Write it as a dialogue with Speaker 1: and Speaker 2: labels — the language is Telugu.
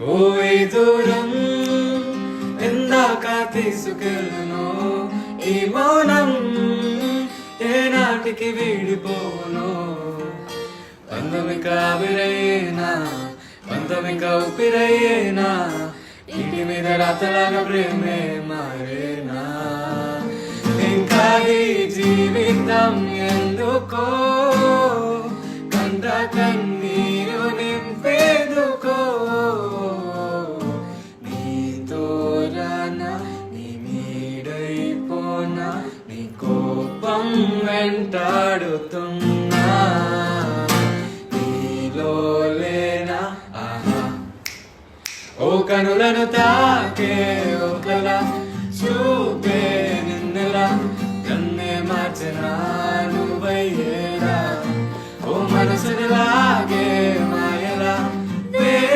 Speaker 1: ఓ ఈ దూరం ఎందాక తీసుకెళ్ళను, ఈ మౌనం ఏనాటికి వీడిపోను. బంధం ఇంకా ఆవిరయ్యేనా, బంధం ఇంకా ఊపిరయ్యేనా, ఇంటి మీద రాతలాగా ప్రేమే మారేనా. ఇంకా ఈ జీవితం ఎందుకో, కంట కన్నీరు నింపేదుకో. నీతో రానా, నీ నీడైపోనా, నీ కోపం వెంటాడుతున్నా. నీలో లేనా ఆహా, ఓ కనులను తాకే ఓ కల చూపే నిన్నెలా, కన్నే మార్చిన నువ్వయ్యేలా. ఓ మనసుని లాగే